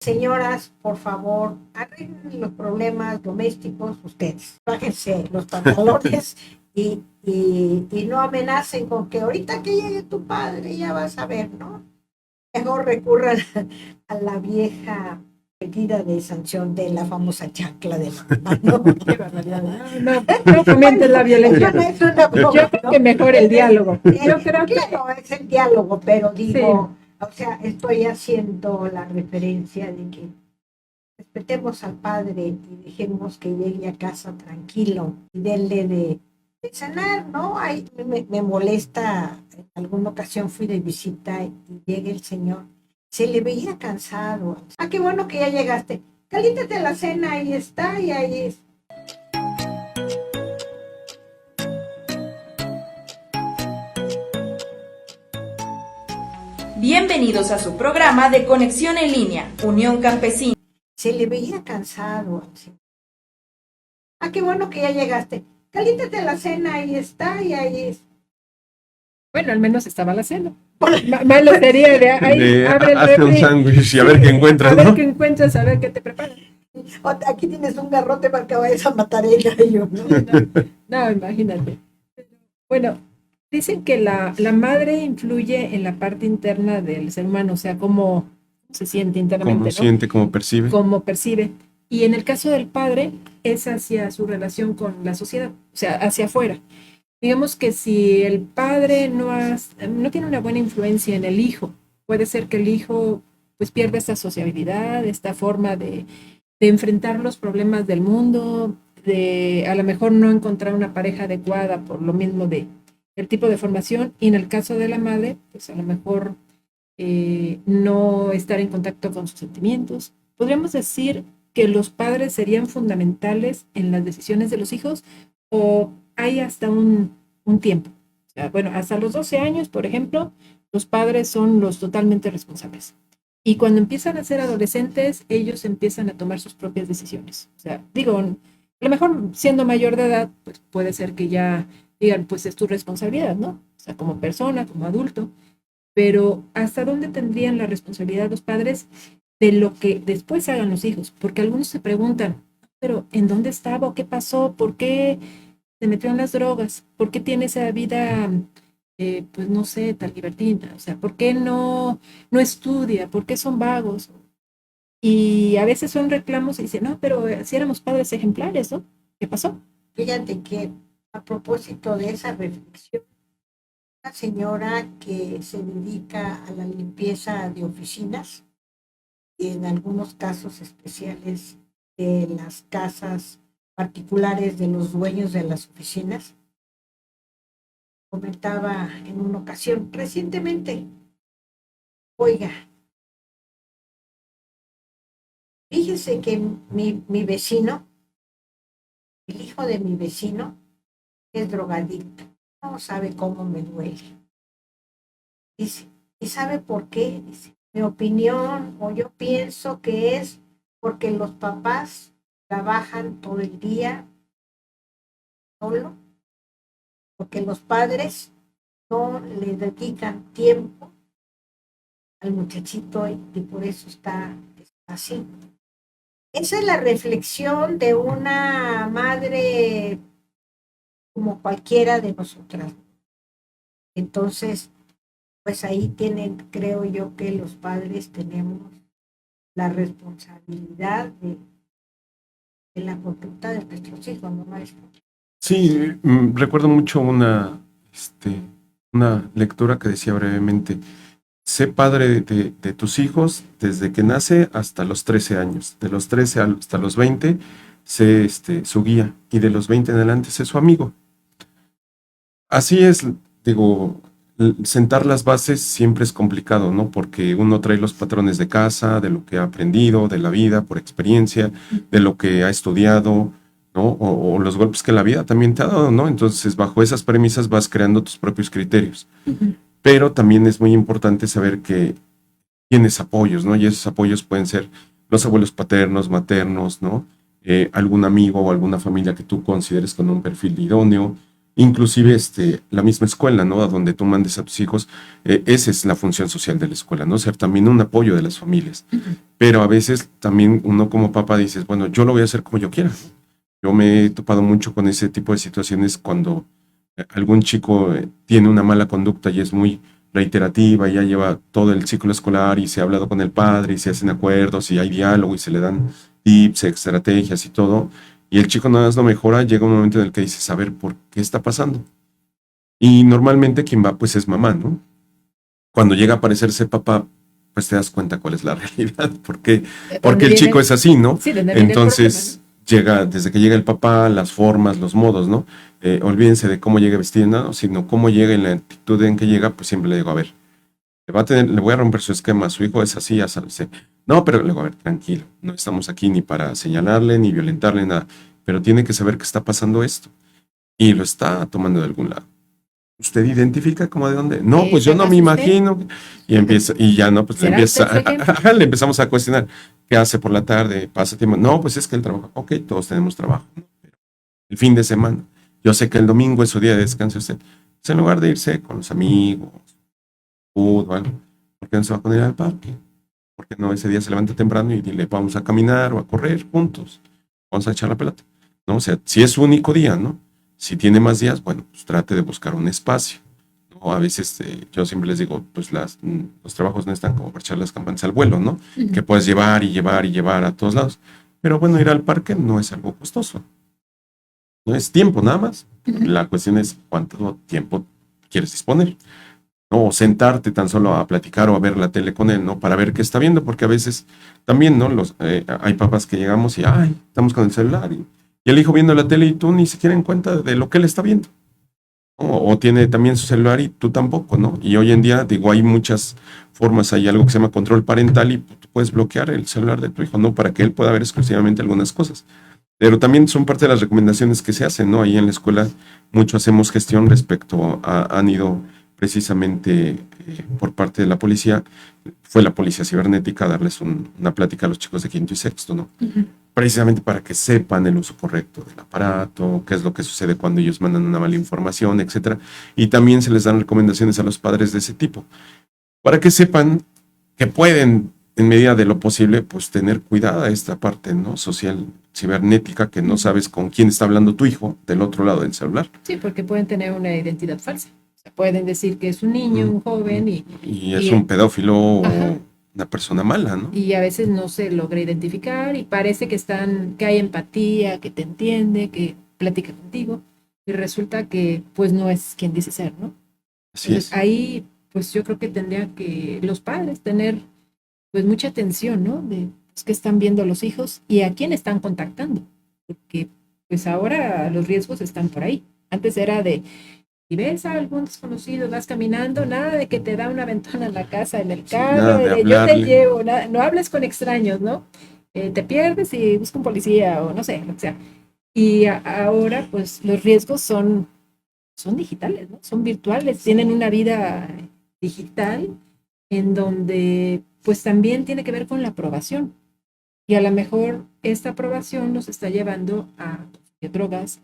señoras, por favor, arreglen los problemas domésticos ustedes. Bájense los pantalones y no amenacen con que ahorita que llegue tu padre ya vas a ver, ¿no? Mejor recurran a la vieja medida de sanción de la famosa chancla de la mamá, ¿no? Qué barbaridad. No fomenten la violencia. Bueno, es una broma, Yo creo que mejor el diálogo. Yo creo que claro, es el diálogo, pero digo, o sea, estoy haciendo la referencia de que respetemos al padre y dejemos que llegue a casa tranquilo y denle de cenar, ¿no? Ay, me molesta, en alguna ocasión fui de visita y llega el señor, se le veía cansado. Ah, qué bueno que ya llegaste. Caliéntate la cena, ahí está, y ahí es. Bienvenidos a su programa de Conexión en Línea, Unión Campesina. Se le veía cansado. Ah, qué bueno que ya llegaste. Caliéntate la cena, ahí está, y ahí es. bueno, al menos estaba la cena. Malo sería de ahí, abre el Hazte un refri. sándwich y a ver qué encuentras, A ver ¿no? qué encuentras, a ver qué te preparan. Aquí tienes un garrote para que vayas a matar a ella y yo, ¿no? No, imagínate. Bueno, dicen que la madre influye en la parte interna del ser humano, o sea, cómo se siente internamente, Cómo ¿no? siente, cómo percibe. Cómo percibe. Y en el caso del padre, es hacia su relación con la sociedad, o sea, hacia afuera. Digamos que si el padre no tiene una buena influencia en el hijo, puede ser que el hijo pues pierda esta sociabilidad, esta forma de enfrentar los problemas del mundo, de a lo mejor no encontrar una pareja adecuada por lo mismo el tipo de formación, y en el caso de la madre, pues a lo mejor no estar en contacto con sus sentimientos. Podríamos decir que los padres serían fundamentales en las decisiones de los hijos, o hay hasta un tiempo. O sea, bueno, hasta los 12 años, por ejemplo, los padres son los totalmente responsables. Y cuando empiezan a ser adolescentes, ellos empiezan a tomar sus propias decisiones. O sea, digo, a lo mejor siendo mayor de edad, pues puede ser que ya digan, pues es tu responsabilidad, ¿no? O sea, como persona, como adulto. Pero ¿hasta dónde tendrían la responsabilidad los padres de lo que después hagan los hijos? Porque algunos se preguntan, pero ¿en dónde estaba o qué pasó? ¿Por qué se metió en las drogas? ¿Por qué tiene esa vida, pues no sé, tan libertina? O sea, ¿por qué no estudia? ¿Por qué son vagos? Y a veces son reclamos y dicen, no, pero si éramos padres ejemplares, ¿no? ¿Qué pasó? Fíjate que a propósito de esa reflexión, una señora que se dedica a la limpieza de oficinas y en algunos casos especiales de las casas particulares de los dueños de las oficinas, comentaba en una ocasión recientemente, oiga, fíjese que mi vecino, el hijo de mi vecino, es drogadicto, no sabe cómo me duele. Dice, ¿y sabe por qué? Dice, mi opinión, o yo pienso que es porque los papás trabajan todo el día solo, porque los padres no le dedican tiempo al muchachito y por eso está así. Esa es la reflexión de una madre como cualquiera de nosotras. Entonces, pues ahí creo yo que los padres tenemos la responsabilidad de la conducta de nuestros hijos, ¿no, maestro? Sí, recuerdo mucho una lectura que decía brevemente: sé padre de tus hijos desde que nace hasta los 13 años. De los 13 hasta los 20, sé su guía. Y de los 20 en adelante, sé su amigo. Así es, digo, sentar las bases siempre es complicado, ¿no? Porque uno trae los patrones de casa, de lo que ha aprendido, de la vida, por experiencia, de lo que ha estudiado, ¿no? O los golpes que la vida también te ha dado, ¿no? Entonces, bajo esas premisas vas creando tus propios criterios. Pero también es muy importante saber que tienes apoyos, ¿no? Y esos apoyos pueden ser los abuelos paternos, maternos, ¿no? Algún amigo o alguna familia que tú consideres con un perfil idóneo, inclusive la misma escuela, ¿no? A donde tú mandes a tus hijos, esa es la función social de la escuela, ¿no? Ser también un apoyo de las familias. Pero a veces también uno como papá dices, bueno, yo lo voy a hacer como yo quiera. Yo me he topado mucho con ese tipo de situaciones cuando algún chico tiene una mala conducta y es muy reiterativa y ya lleva todo el ciclo escolar y se ha hablado con el padre y se hacen acuerdos y hay diálogo y se le dan tips, estrategias y todo, y el chico nada más no mejora, llega un momento en el que dices, a ver, ¿por qué está pasando? Y normalmente quien va pues es mamá, ¿no? Cuando llega a aparecerse papá, pues te das cuenta cuál es la realidad, porque el chico es así, ¿no? Sí, donde viene el Entonces llega, desde que llega el papá, las formas, los modos, ¿no? Olvídense de cómo llega vestido, ¿no? Sino cómo llega y la actitud en que llega, pues siempre le digo, a ver, le voy a romper su esquema, su hijo es así, ya sabes. No, pero le digo, a ver, tranquilo, no estamos aquí ni para señalarle, ni violentarle, nada, pero tiene que saber que está pasando esto, y lo está tomando de algún lado. ¿Usted identifica como de dónde? No, pues yo no me imagino. Y empieza, y ya no, pues le empezamos a cuestionar. ¿Qué hace por la tarde? ¿Pasa tiempo? No, pues es que él trabaja. Ok, todos tenemos trabajo, ¿no? Pero el fin de semana. Yo sé que el domingo es su día de descanso usted. Pues en lugar de irse con los amigos, fútbol, ¿por qué no se va con él al parque? ¿Por qué no ese día se levanta temprano y dile, vamos a caminar o a correr juntos? Vamos a echar la pelota. ¿No? O sea, si es su único día, ¿no? Si tiene más días, bueno, pues trate de buscar un espacio, ¿no? A veces yo siempre les digo, pues los trabajos no están como para echar las campanas al vuelo, ¿no? Que puedes llevar y llevar y llevar a todos lados. Pero bueno, ir al parque no es algo costoso. No es tiempo nada más. La cuestión es cuánto tiempo quieres disponer, ¿no? O sentarte tan solo a platicar o a ver la tele con él, ¿no? Para ver qué está viendo, porque a veces también, ¿no? Hay papás que llegamos y, ay, estamos con el celular y el hijo viendo la tele y tú ni siquiera en cuenta de lo que él está viendo. O tiene también su celular y tú tampoco, ¿no? Y hoy en día, digo, hay muchas formas, hay algo que se llama control parental y tú puedes bloquear el celular de tu hijo, ¿no? Para que él pueda ver exclusivamente algunas cosas. Pero también son parte de las recomendaciones que se hacen, ¿no? Ahí en la escuela mucho hacemos gestión respecto han ido precisamente por parte de la policía, fue la policía cibernética a darles una plática a los chicos de quinto y sexto, ¿no? Precisamente para que sepan el uso correcto del aparato, qué es lo que sucede cuando ellos mandan una mala información, etcétera. Y también se les dan recomendaciones a los padres de ese tipo, para que sepan que pueden, en medida de lo posible, pues tener cuidada esta parte, ¿no? Social, cibernética, que no sabes con quién está hablando tu hijo del otro lado del celular. Sí, porque pueden tener una identidad falsa. O sea, pueden decir que es un niño, un joven y es un pedófilo o una persona mala, ¿no? Y a veces no se logra identificar y parece que hay empatía, que te entiende, que platica contigo, y resulta que pues no es quien dice ser, ¿no? Así es. Ahí pues yo creo que tendrían que los padres tener pues mucha atención, ¿no? De pues, qué están viendo los hijos y a quién están contactando, porque pues ahora los riesgos están por ahí. Antes era de, si ves a algún desconocido, vas caminando, nada de que te da una ventana en la casa, en el carro, yo te llevo, nada, no hables con extraños, ¿no? Te pierdes y busca un policía o no sé, o sea. Y ahora, pues, los riesgos son digitales, ¿no? Son virtuales, tienen una vida digital en donde, pues, también tiene que ver con la aprobación. Y a lo mejor esta aprobación nos está llevando a consumir drogas,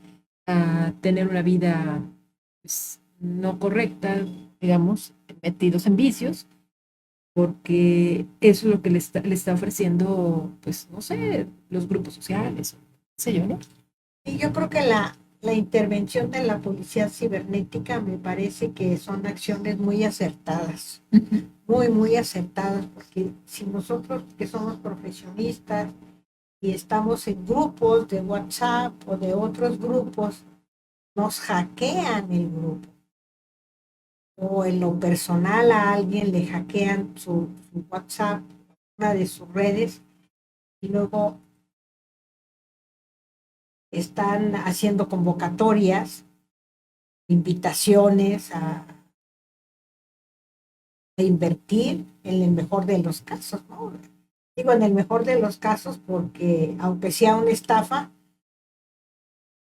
a tener una vida pues, no correcta, digamos, metidos en vicios, porque eso es lo que le está ofreciendo, pues, no sé, los grupos sociales, qué sé yo, ¿no? Y yo creo que la intervención de la policía cibernética me parece que son acciones muy acertadas, muy, muy acertadas, porque si nosotros que somos profesionistas y estamos en grupos de WhatsApp o de otros grupos, nos hackean el grupo. O en lo personal a alguien le hackean su WhatsApp, una de sus redes, y luego están haciendo convocatorias, invitaciones a invertir en el mejor de los casos, ¿no? Digo en el mejor de los casos porque aunque sea una estafa,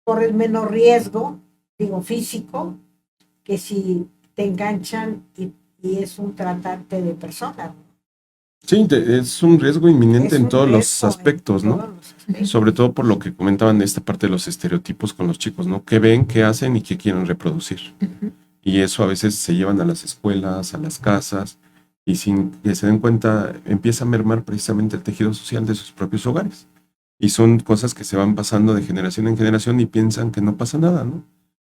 corres menos riesgo, digo físico, que si te enganchan y es un tratante de personas, ¿no? Sí, es un riesgo inminente Es en un todos los riesgo en aspectos, ¿no? todos los aspectos. Sobre todo por lo que comentaban de esta parte de los estereotipos con los chicos, ¿no? ¿Qué ven, qué hacen y qué quieren reproducir? Ujú. Y eso a veces se llevan a las escuelas, a las casas, y sin que se den cuenta empieza a mermar precisamente el tejido social de sus propios hogares. Y son cosas que se van pasando de generación en generación y piensan que no pasa nada, ¿no?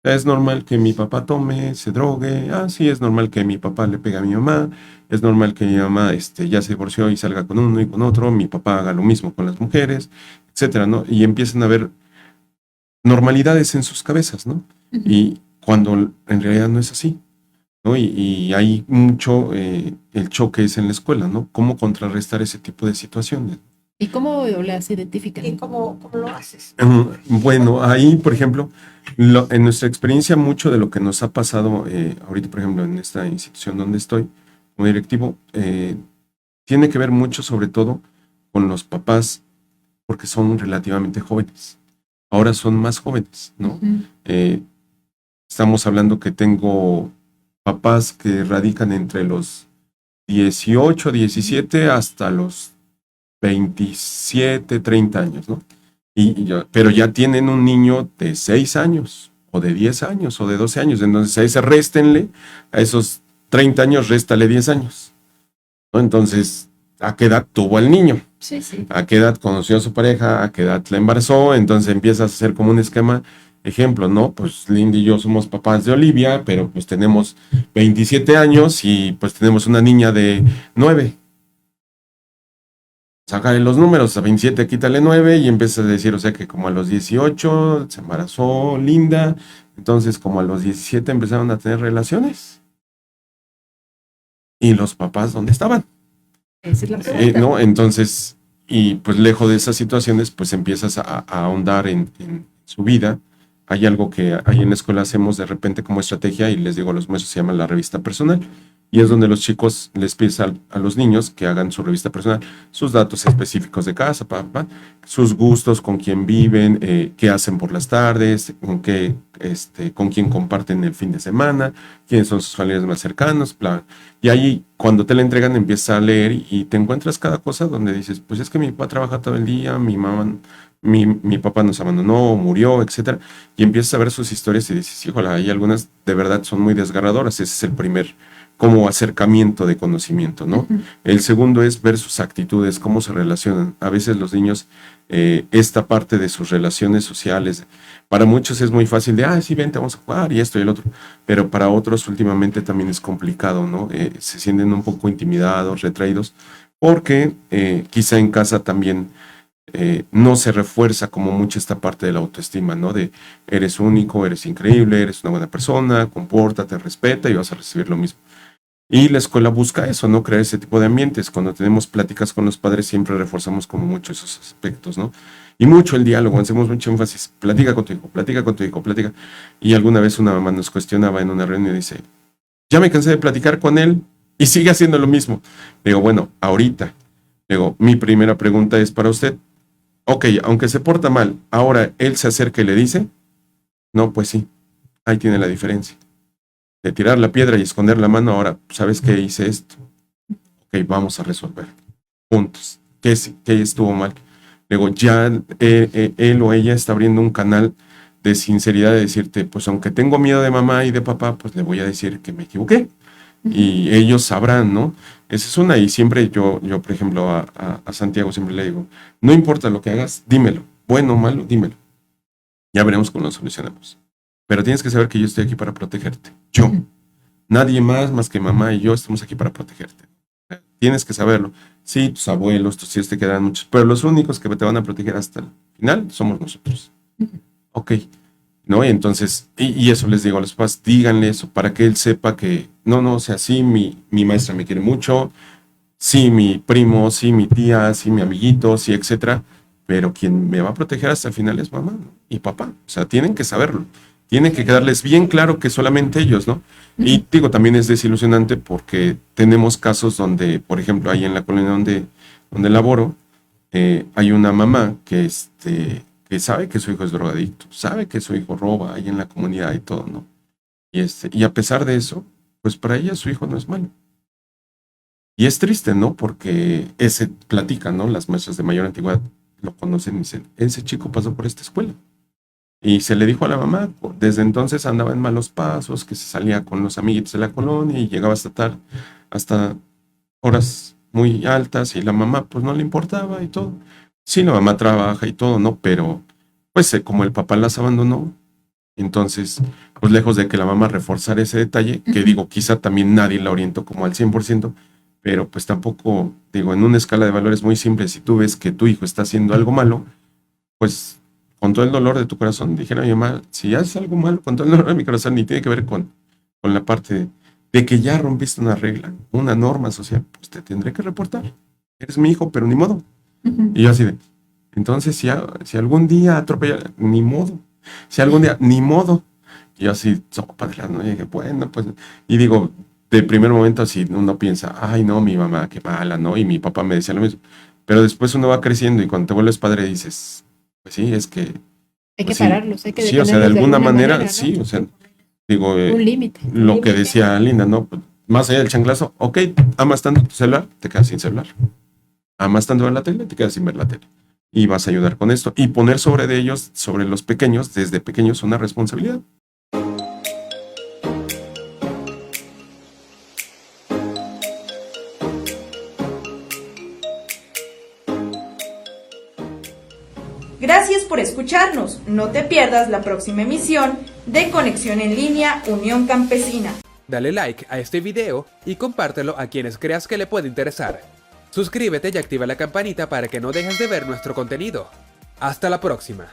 Es normal que mi papá tome, se drogue. Ah, sí, es normal que mi papá le pegue a mi mamá. Es normal que mi mamá ya se divorció y salga con uno y con otro. Mi papá haga lo mismo con las mujeres, etcétera, ¿no? Y empiezan a ver normalidades en sus cabezas, ¿no? Ujú. Y cuando en realidad no es así, ¿no? Y hay mucho el choque es en la escuela, ¿no? ¿Cómo contrarrestar ese tipo de situaciones? ¿Y cómo las identifican? ¿Y cómo lo haces? Bueno, ahí, por ejemplo, en nuestra experiencia, mucho de lo que nos ha pasado ahorita, por ejemplo, en esta institución donde estoy como directivo, tiene que ver mucho, sobre todo, con los papás, porque son relativamente jóvenes. Ahora son más jóvenes, ¿no? Ujú. Estamos hablando que tengo papás que radican entre los 18, 17 hasta los 27, 30 años, ¿no? Pero ya tienen un niño de 6 años, o de 10 años, o de 12 años. Entonces a ese réstenle, a esos 30 años, réstale 10 años, ¿no? Entonces, ¿a qué edad tuvo al niño? Sí, sí. ¿A qué edad conoció a su pareja? ¿A qué edad la embarazó? Entonces empiezas a hacer como un esquema. Ejemplo, ¿no? Pues Lindy y yo somos papás de Olivia, pero pues tenemos 27 años y pues tenemos una niña de 9. Sácale los números, a 27 quítale 9 y empiezas a decir, o sea que como a los 18 se embarazó Linda, entonces como a los 17 empezaron a tener relaciones. ¿Y los papás dónde estaban? Esa es la pregunta. ¿No? Entonces, y pues lejos de esas situaciones, pues empiezas a ahondar en su vida. Hay algo que ahí en la escuela hacemos de repente como estrategia y les digo a los maestros, se llama la revista personal. Y es donde los chicos les piden a los niños que hagan su revista personal, sus datos específicos de casa, sus gustos, con quién viven, qué hacen por las tardes, con quién comparten el fin de semana, quiénes son sus familiares más cercanos, bla. Y ahí, cuando te la entregan, empiezas a leer y te encuentras cada cosa donde dices, pues es que mi papá trabaja todo el día, mi mamá, mi papá nos abandonó, murió, etcétera. Y empiezas a ver sus historias y dices, híjole, hay algunas de verdad son muy desgarradoras. Ese es el primer como acercamiento de conocimiento, ¿no? Ujú. El segundo es ver sus actitudes, cómo se relacionan. A veces los niños, esta parte de sus relaciones sociales, para muchos es muy fácil de, sí, vente, vamos a jugar y esto y el otro, pero para otros últimamente también es complicado, ¿no? Se sienten un poco intimidados, retraídos, porque quizá en casa también no se refuerza como mucho esta parte de la autoestima, ¿no? De eres único, eres increíble, eres una buena persona, compórtate, respeta y vas a recibir lo mismo. Y la escuela busca eso, ¿no? Crear ese tipo de ambientes. Cuando tenemos pláticas con los padres siempre reforzamos como mucho esos aspectos, ¿no? Y mucho el diálogo, hacemos mucho énfasis. Platica con tu hijo, platica con tu hijo, platica. Y alguna vez una mamá nos cuestionaba en una reunión y dice, ya me cansé de platicar con él y sigue haciendo lo mismo. Digo, bueno, ahorita. Digo, mi primera pregunta es para usted. Ok, aunque se porta mal, ahora él se acerca y le dice, no, pues sí, ahí tiene la diferencia. De tirar la piedra y esconder la mano, ahora, ¿sabes qué hice esto? Ok, vamos a resolver. Puntos. ¿Qué estuvo mal? Luego, ya él o ella está abriendo un canal de sinceridad de decirte, pues aunque tengo miedo de mamá y de papá, pues le voy a decir que me equivoqué. Y ellos sabrán, ¿no? Esa es una, y siempre yo por ejemplo, a Santiago siempre le digo, no importa lo que hagas, dímelo. Bueno o malo, dímelo. Ya veremos cómo lo solucionamos. Pero tienes que saber que yo estoy aquí para protegerte. Yo. Ujú. Nadie más que mamá y yo estamos aquí para protegerte. Tienes que saberlo. Sí, tus abuelos, tus tíos te quedan muchos, pero los únicos que te van a proteger hasta el final somos nosotros. Ujú. Ok, ¿no? Y entonces, y eso les digo a los papás, díganle eso para que él sepa que, no, o sea, sí, mi maestra me quiere mucho, sí, mi primo, sí, mi tía, sí, mi amiguito, sí, etcétera, pero quien me va a proteger hasta el final es mamá, ¿no? Y papá. O sea, tienen que saberlo. Tiene que quedarles bien claro que solamente ellos, ¿no? Y digo, también es desilusionante porque tenemos casos donde, por ejemplo, ahí en la colonia donde laboro, hay una mamá que sabe que su hijo es drogadicto, sabe que su hijo roba ahí en la comunidad y todo, ¿no? Y a pesar de eso, pues para ella su hijo no es malo. Y es triste, ¿no? Porque ese platica, ¿no? Las maestras de mayor antigüedad lo conocen y dicen, ese chico pasó por esta escuela. Y se le dijo a la mamá, desde entonces andaba en malos pasos, que se salía con los amiguitos de la colonia y llegaba hasta tarde, hasta horas muy altas y la mamá pues no le importaba y todo. Sí, la mamá trabaja y todo, ¿no? Pero pues como el papá las abandonó, entonces pues lejos de que la mamá reforzara ese detalle, que Ujú. digo, quizá también nadie la orientó como al 100%, pero pues tampoco, digo, en una escala de valores muy simple, si tú ves que tu hijo está haciendo algo malo, pues con todo el dolor de tu corazón, dijera mi mamá, si haces algo malo, con todo el dolor de mi corazón, y tiene que ver con la parte de que ya rompiste una regla, una norma social, pues te tendré que reportar. Eres mi hijo, pero ni modo. Ujú. Y yo así de, entonces si algún día atropella, ni modo. Si algún día, ni modo. Y yo así, sopa de las, ¿no? Y dije, bueno, pues, y digo, de primer momento así uno piensa, ay, no, mi mamá, qué mala, ¿no? Y mi papá me decía lo mismo. Pero después uno va creciendo y cuando te vuelves padre dices, pues sí, es que, Hay que pues sí, pararlos, hay que sí, o sea, de detenerlos de alguna alguna manera, manera, ¿no? sí, o sea, digo, Un límite. lo que límite. decía Linda, ¿no? Pues, más allá del chanclazo, ok, amas tanto tu celular, te quedas sin celular. Amas tanto ver la tele, te quedas sin ver la tele. Y vas a ayudar con esto. Y poner sobre de ellos, sobre los pequeños, desde pequeños, una responsabilidad. Gracias por escucharnos. No te pierdas la próxima emisión de Conexión en Línea Unión Campesina. Dale like a este video y compártelo a quienes creas que le puede interesar. Suscríbete y activa la campanita para que no dejes de ver nuestro contenido. Hasta la próxima.